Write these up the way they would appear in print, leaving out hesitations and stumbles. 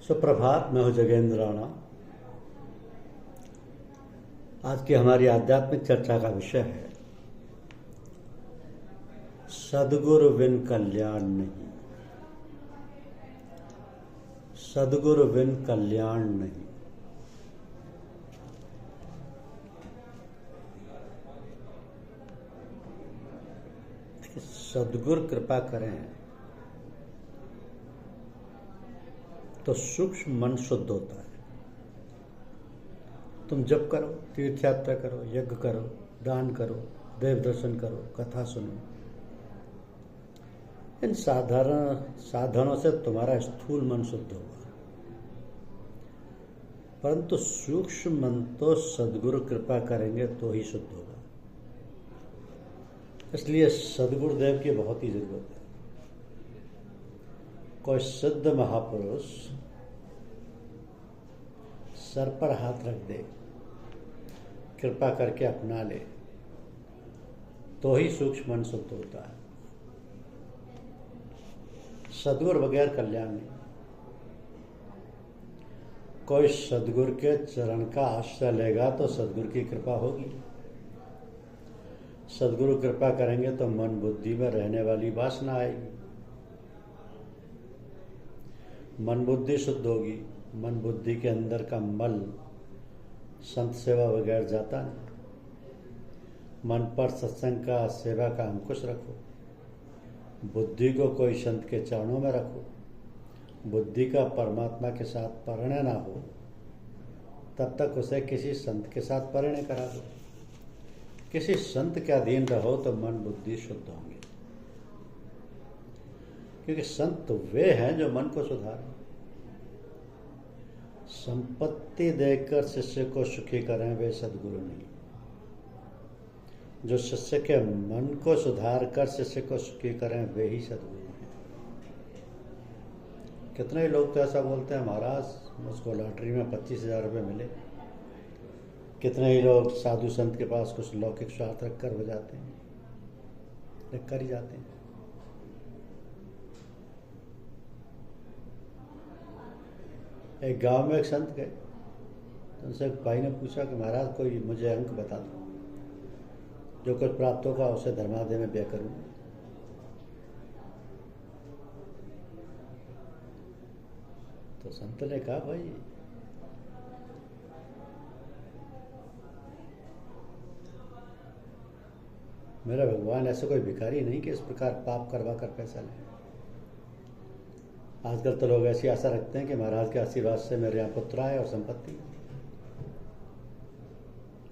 सुप्रभात। मैं हूं जगेंद्र राणा। आज की हमारी आध्यात्मिक चर्चा का विषय है सद्गुरु बिन कल्याण नहीं। सद्गुरु बिन कल्याण नहीं। सद्गुरु कृपा करें तो सूक्ष्म मन शुद्ध होता है। तुम जप करो, तीर्थ यात्रा करो, यज्ञ करो, दान करो, देव दर्शन करो, कथा सुनो, इन साधारण साधनों से तुम्हारा स्थूल मन शुद्ध होगा, परंतु सूक्ष्म मन तो सद्गुरु कृपा करेंगे तो ही शुद्ध होगा। इसलिए सद्गुरुदेव की बहुत ही जरूरत है। कोई सिद्ध महापुरुष सर पर हाथ रख दे, कृपा करके अपना ले, तो ही सूक्ष्म मन शुद्ध होता है। सद्गुरु बगैर कल्याण नहीं। कोई सद्गुरु के चरण का आश्रय लेगा तो सद्गुरु की कृपा होगी। सद्गुरु कृपा करेंगे तो मन बुद्धि में रहने वाली वासना आएगी, मन बुद्धि शुद्ध होगी। मन बुद्धि के अंदर का मल संत सेवा बगैर जाता नहीं। मन पर सत्संग का, सेवा का अंकुश रखो। बुद्धि को कोई संत के चरणों में रखो। बुद्धि का परमात्मा के साथ परिणय ना हो तब तक उसे किसी संत के साथ परिणय करा दो। किसी संत के अधीन रहो तो मन बुद्धि शुद्ध होंगे, क्योंकि संत वे हैं जो मन को सुधारें। संपत्ति देकर शिष्य को सुखी करें वे सद्गुरु नहीं। जो शिष्य के मन को सुधार कर शिष्य को सुखी करें वे ही सद्गुरु हैं। कितने ही लोग तो ऐसा बोलते हैं, महाराज मुझको लॉटरी में 25,000 रुपये मिले। कितने ही लोग साधु संत के पास कुछ लौकिक स्वार्थ रख कर हो जाते हैं, लिख कर ही जाते हैं। एक गांव में एक संत गए तो उनसे एक भाई ने पूछा कि महाराज कोई मुझे अंक बता दो, जो कुछ प्राप्त होगा उसे धर्मादय में व्यय करूँ। तो संत ने कहा, भाई मेरा भगवान ऐसा कोई भिखारी नहीं कि इस प्रकार पाप करवा कर पैसा ले। आजकल तो लोग ऐसी आशा रखते हैं कि महाराज के आशीर्वाद से मेरे यहाँ पुत्र आए और संपत्ति।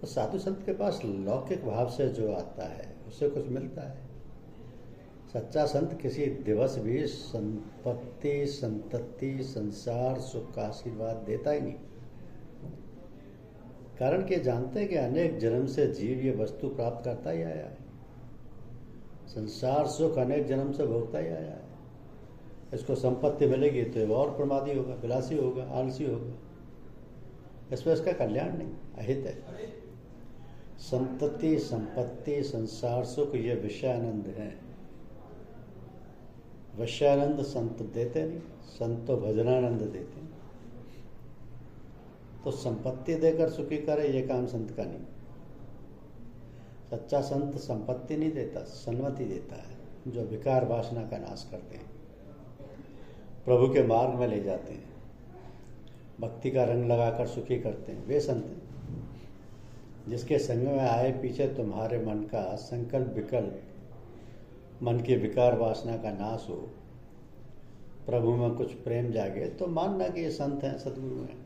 तो साधु संत के पास लौकिक भाव से जो आता है उससे कुछ मिलता है। सच्चा संत किसी दिवस भी संपत्ति, संतति, संसार, सुख का आशीर्वाद देता ही नहीं। कारण कि जानते हैं कि अनेक जन्म से जीव ये वस्तु प्राप्त करता ही आया है। संसार सुख अनेक जन्म से भोगता ही आया है। इसको संपत्ति मिलेगी तो वो और प्रमादी होगा, विलासी होगा, आलसी होगा। इसमें इसका कल्याण नहीं, अहित है। संतति, संपत्ति, संसार सुख ये विषयानंद है। विषयानंद संत देते नहीं, संत तो भजनानंद देते हैं। तो संपत्ति देकर सुखी करे ये काम संत का नहीं। सच्चा संत संपत्ति नहीं देता, सन्मति देता है, जो विकार वासना का नाश करते हैं, प्रभु के मार्ग में ले जाते हैं, भक्ति का रंग लगाकर सुखी करते हैं। वे संत हैं जिसके संग में आए पीछे तुम्हारे मन का संकल्प विकल्प, मन की विकार वासना का नाश हो, प्रभु में कुछ प्रेम जागे तो मानना कि ये संत हैं, सद्गुरु हैं।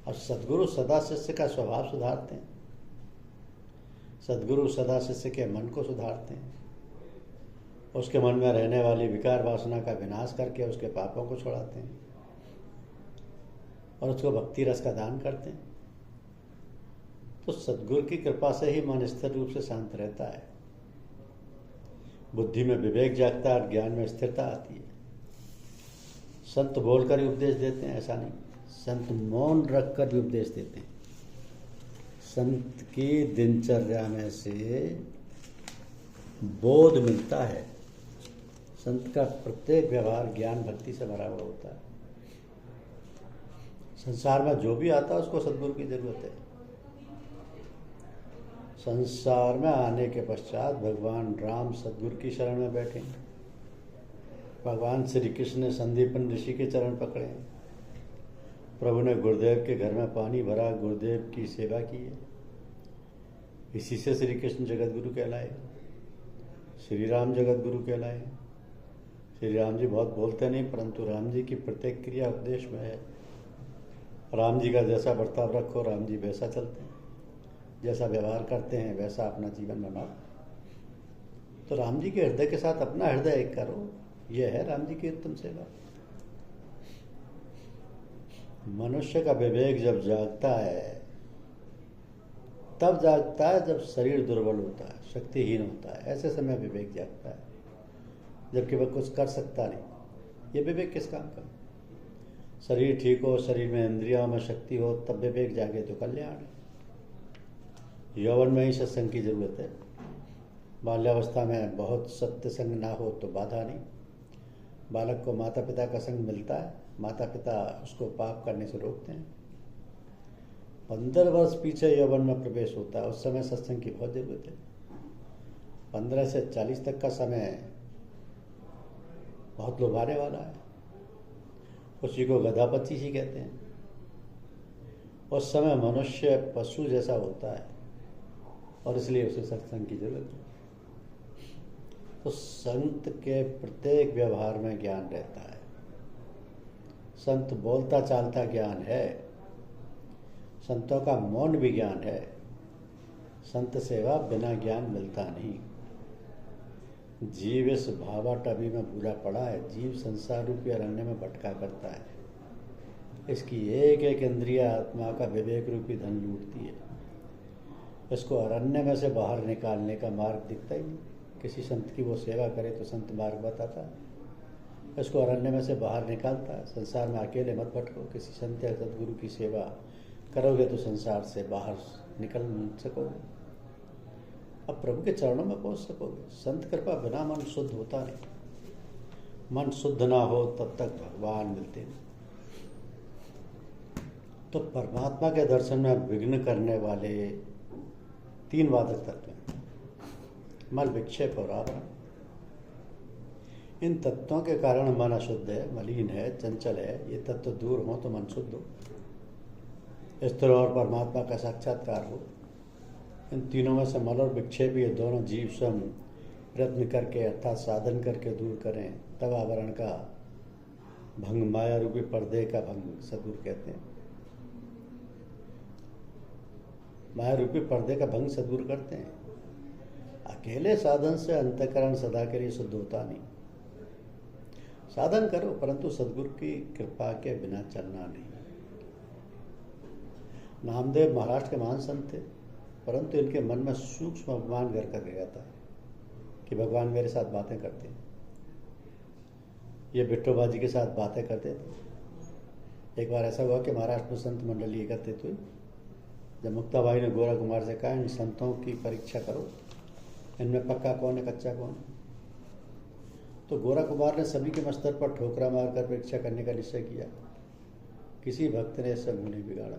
और सद्गुरु सदा शिष्य का स्वभाव सुधारते हैं। सद्गुरु सदा शिष्य के मन को सुधारते हैं। उसके मन में रहने वाली विकार वासना का विनाश करके उसके पापों को छुड़ाते हैं और उसको भक्ति रस का दान करते हैं। तो सद्गुरु की कृपा से ही मन स्थिर रूप से शांत रहता है। बुद्धि में विवेक जागता है और ज्ञान में स्थिरता आती है। संत बोलकर ही उपदेश देते हैं ऐसा नहीं, संत मौन रखकर भी उपदेश देते हैं। संत की दिनचर्या में से बोध मिलता है। संत का प्रत्येक व्यवहार ज्ञान भक्ति से भरा हुआ होता है। संसार में जो भी आता है उसको सद्गुरु की जरूरत है। संसार में आने के पश्चात भगवान राम सद्गुरु की शरण में बैठे। भगवान श्री कृष्ण ने संदीपन ऋषि के चरण पकड़े। प्रभु ने गुरुदेव के घर में पानी भरा, गुरुदेव की सेवा की है। इसी से श्री कृष्ण जगत गुरु कहलाए, श्री राम जगत गुरु कहलाए। श्री राम जी बहुत बोलते नहीं, परंतु राम जी की प्रत्येक क्रिया उपदेश में है। राम जी का जैसा बर्ताव रखो, राम जी वैसा चलते हैं। जैसा व्यवहार करते हैं वैसा अपना जीवन बनाओ। तो राम जी के हृदय के साथ अपना हृदय एक करो, यह है राम जी की उत्तम सेवा। मनुष्य का विवेक जब जागता है तब जागता है जब शरीर दुर्बल होता है, शक्तिहीन होता है, ऐसे समय विवेक जागता है, जबकि वह कुछ कर सकता नहीं। ये विवेक किस काम का? शरीर ठीक हो, शरीर में इंद्रियों में शक्ति हो, तब विवेक जागे तो कल्याण है। यौवन में ही सत्संग की जरूरत है। बाल्यावस्था में बहुत सत्संग ना हो तो बाधा नहीं। बालक को माता पिता का संग मिलता है, माता पिता उसको पाप करने से रोकते हैं। 15 वर्ष पीछे यौवन में प्रवेश होता है, उस समय सत्संग की बहुत जरूरत है। 15 से 40 तक का समय बहुत लुभाने वाला है। उसी को गधापति ही कहते हैं। उस समय मनुष्य पशु जैसा होता है और इसलिए उसे सत्संग की जरूरत है। तो संत के प्रत्येक व्यवहार में ज्ञान रहता है। संत बोलता चालता ज्ञान है। संतों का मौन भी ज्ञान है। संत सेवा बिना ज्ञान मिलता नहीं। जीव इस भावाटवी में पूरा पड़ा है। जीव संसार रूपी अरण्य में भटका करता है। इसकी एक एक इंद्रिय आत्मा का विवेक रूपी धन लूटती है। इसको अरण्य में से बाहर निकालने का मार्ग दिखता ही नहीं। किसी संत की वो सेवा करे तो संत मार्ग बताता है, इसको अरण्य में से बाहर निकालता है। संसार में अकेले मत भटको, किसी संत या सद्गुरु की सेवा करोगे तो संसार से बाहर निकल सकोगे, अब प्रभु के चरणों में पहुंच सकोगे। संत कृपा बिना मन शुद्ध होता नहीं। मन शुद्ध ना हो तब तक भगवान मिलते नहीं। तो परमात्मा के दर्शन में विघ्न करने वाले 3 वादक तत्व हैं, मल, विक्षेप और आवरण। इन तत्वों के कारण मन अशुद्ध है, मलिन है, चंचल है। ये तत्व दूर हो तो मन शुद्ध हो, स्थिर और परमात्मा का साक्षात्कार हो। इन तीनों में से मल और विक्षेप ये दोनों जीव स्वयं प्रयत्न करके अर्थात साधन करके दूर करें, तब आवरण का भंग, माया रूपी पर्दे का भंग सद्गुरु कहते हैं। माया रूपी पर्दे का भंग सद्गुरु करते हैं। अकेले साधन से अंतःकरण सदा के लिए शुद्ध होता नहीं। साधन करो परंतु सद्गुरु की कृपा के बिना चलना नहीं। नामदेव महाराष्ट्र के महान संत थे, परंतु इनके मन में सूक्ष्म अभिमान घर कर गया था कि भगवान मेरे साथ बातें करते हैं। ये बिट्टोबा जी के साथ बातें करते थे। एक बार ऐसा हुआ कि महाराष्ट्र में संत मंडली एकत्रित हुई। जब मुक्ताबाई ने गोरा कुमार से कहा इन संतों की परीक्षा करो, इनमें पक्का कौन है कच्चा कौन है, तो गोरा कुमार ने सभी के मस्तर पर ठोकरा मारकर परीक्षा करने का निश्चय किया। किसी भक्त ने इससे मुंह नहीं बिगाड़ा,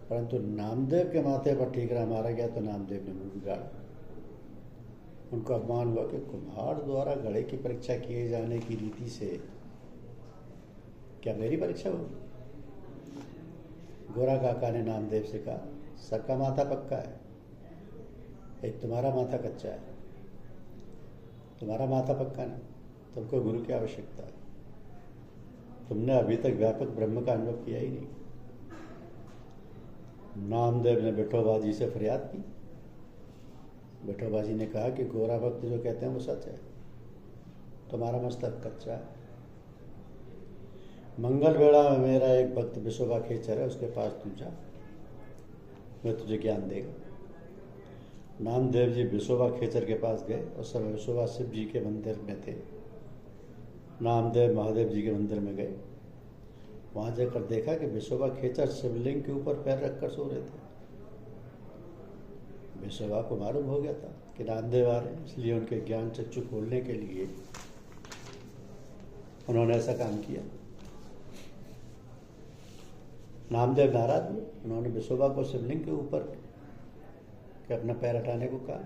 परंतु नामदेव के माथे पर ठीकरा मारा गया तो नामदेव ने मुंह बिगाड़ा। उनको अपमान हुआ कि कुम्हार द्वारा घड़े की परीक्षा किए जाने की रीति से क्या मेरी परीक्षा होगी। गोरा काका ने नामदेव से कहा सबका माथा पक्का है, एक तुम्हारा माथा कच्चा है। तुम्हारा माथा पक्का नहीं, तुमको गुरु की आवश्यकता है। तुमने अभी तक व्यापक ब्रह्म का अनुभव किया ही नहीं। नामदेव ने बिट्ठोबा जी से फरियाद की। बिट्ठोबा जी ने कहा कि गोरा भक्त जो कहते हैं वो सच है, तुम्हारा मस्तक कच्चा है। मंगल वेला में मेरा एक भक्त विशोबा खेचर है, उसके पास तू जा, मैं तुझे ज्ञान देगा। नामदेव जी विशोबा खेचर के पास गए। उस समय विशोबा शिव जी के मंदिर में थे। नामदेव महादेव जी के मंदिर में गए। वहां जाकर देखा कि विशोबा खेचर शिवलिंग के ऊपर पैर रखकर सो रहे थे। विशोबा को मालूम हो गया था कि नामदेव आ रहे हैं, इसलिए उनके ज्ञान चक्षु खोलने के लिए उन्होंने ऐसा काम किया। नामदेव नाराज हुए, उन्होंने विशोबा को शिवलिंग के ऊपर के अपना पैर हटाने को कहा।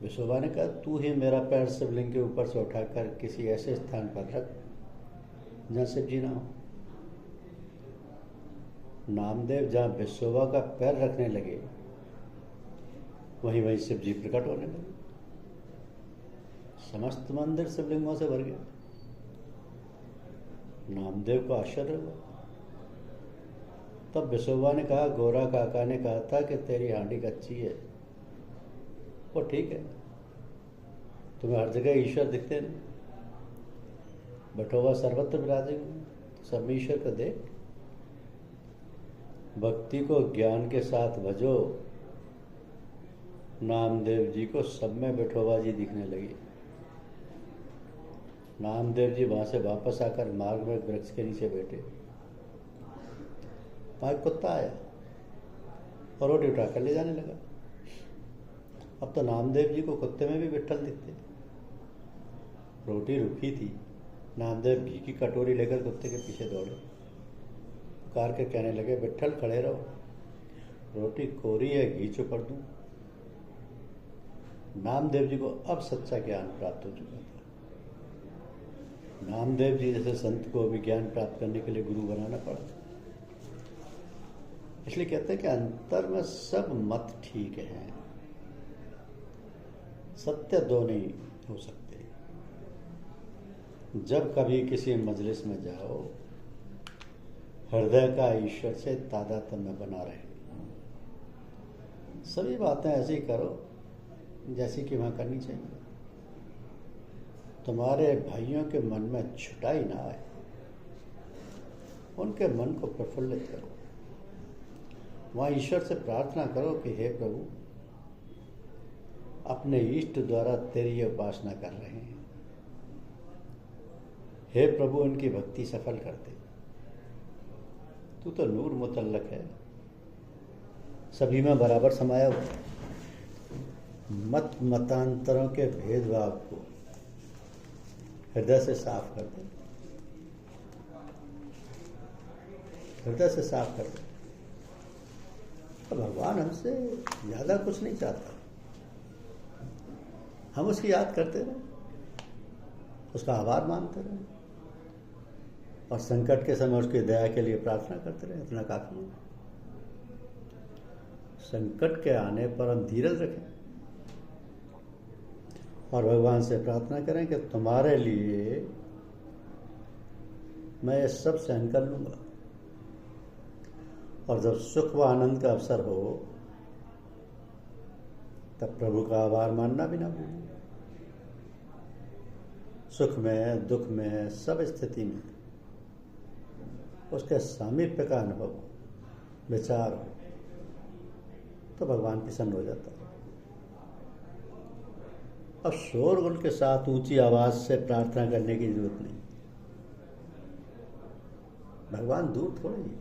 विशोबा ने कहा, तू ही मेरा पैर शिवलिंग के ऊपर से उठाकर किसी ऐसे स्थान पर रख जहाँ शिव जी ना हो। नामदेव जहाँ विशोबा का पैर रखने लगे, वहीं वहीं शिव जी प्रकट होने लगे। समस्त मंदिर शिवलिंगों से भर गया। नामदेव को आश्चर्य हुआ। तब विशोबा ने कहा, गोरा काका ने कहा था कि तेरी हांडी कच्ची है। वो ठीक है, तुम्हें हर जगह ईश्वर दिखते नहीं, बटोवा सर्वत्र विराजेंगे, सब में ईश्वर को देख। भक्ति को ज्ञान के साथ भजो। नामदेव जी को सब में बिठोबा जी दिखने लगी। नामदेव जी वहां से वापस आकर मार्ग में वृक्ष के नीचे बैठे। वहां एक कुत्ता आया और रोटी उठाकर ले जाने लगा। अब तो नामदेव जी को कुत्ते में भी विट्ठल दिखते। रोटी रुकी थी, नामदेव घी की कटोरी लेकर कुत्ते के पीछे दौड़े, पुकार के कहने लगे, विट्ठल खड़े रहो, रोटी कोरी है, घी चुपड़ दूं। नामदेव जी को अब सच्चा ज्ञान प्राप्त हो चुका था। नामदेव जी जैसे संत को भी ज्ञान प्राप्त करने के लिए गुरु बनाना पड़ा। इसलिए कहते हैं कि अंतर में सब मत ठीक हैं, सत्य दो नहीं हो सकते। जब कभी किसी मजलिस में जाओ, हृदय का ईश्वर से तादात्म्य बना रहे। सभी बातें ऐसी करो जैसी कि वहां करनी चाहिए। तुम्हारे भाइयों के मन में छुटाई ना आए, उनके मन को प्रफुल्लित करो। वहां ईश्वर से प्रार्थना करो कि हे प्रभु, अपने इष्ट द्वारा तेरी उपासना कर रहे हैं, हे प्रभु इनकी भक्ति सफल कर दे। तू तो नूर मुतल्लक है, सभी में बराबर समाया हुआ। मत मतांतरों के भेदभाव को हृदय से साफ कर दे, हृदय से साफ कर दे। तो भगवान हमसे ज्यादा कुछ नहीं चाहता। हम उसकी याद करते रहे, उसका आभार मानते रहे और संकट के समय उसकी दया के लिए प्रार्थना करते रहे, इतना काफी है। संकट के आने पर हम धीरज रखें और भगवान से प्रार्थना करें कि तुम्हारे लिए मैं ये सब सहन कर लूंगा। और जब सुख व आनंद का अवसर हो, तब प्रभु का आभार मानना भी ना भूलें। सुख में, दुख में, सब स्थिति में उसके सामीप्य का अनुभव, विचार हो, तो भगवान प्रसन्न हो जाता है। अब शोरगुल के साथ ऊंची आवाज से प्रार्थना करने की जरूरत नहीं। भगवान दूर थोड़े ही,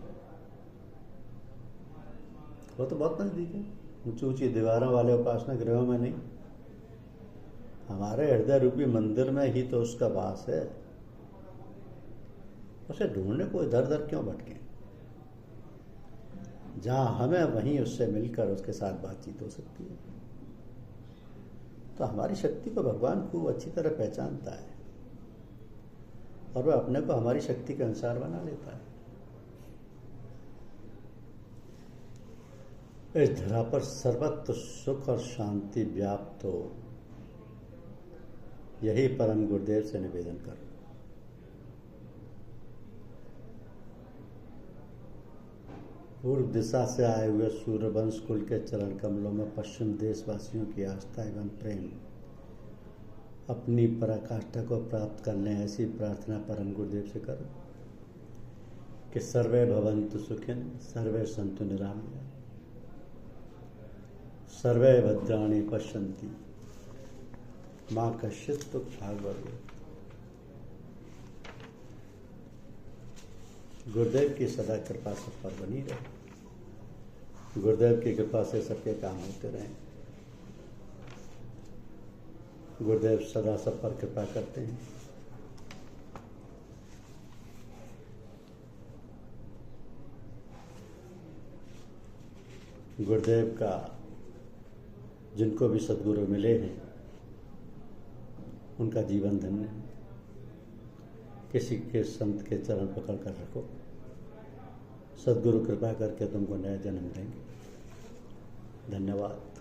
वो तो बहुत नजदीक है। ऊंची ऊंची दीवारों वाले उपासना गृहों में नहीं, हमारे हृदय रूपी मंदिर में ही तो उसका वास है। उसे ढूंढने को इधर उधर क्यों भटके? जहां हमें वहीं उससे मिलकर उसके साथ बातचीत हो सकती है। तो हमारी शक्ति को भगवान खूब अच्छी तरह पहचानता है और वह अपने को हमारी शक्ति के अनुसार बना लेता है। इस धरा पर सर्वत्र सुख और शांति व्याप्त हो, यही परम गुरुदेव से निवेदन करो। पूर्व दिशा से आए हुए सूर्यवंश कुल के चरण कमलों में पश्चिम देशवासियों की आस्था एवं प्रेम अपनी पराकाष्ठा को प्राप्त कर लें, ऐसी प्रार्थना परम गुरुदेव से करो कि सर्वे भवन्तु सुखिन, सर्वे सन्तु निरामया, सर्वे भद्राणि पश्यन्ति, मां कश्चित् दुःखभाग् भवेत्। गुरुदेव की सदा कृपा सब पर बनी रहे। गुरुदेव की कृपा से सबके काम होते रहें। गुरुदेव सदा सब पर कृपा करते हैं। गुरुदेव का जिनको भी सद्गुरु मिले हैं उनका जीवन धन्य है। किसी के संत के चरण पकड़ कर रखो, सद्गुरु कृपा करके तुमको नया जन्म देंगे। धन्यवाद।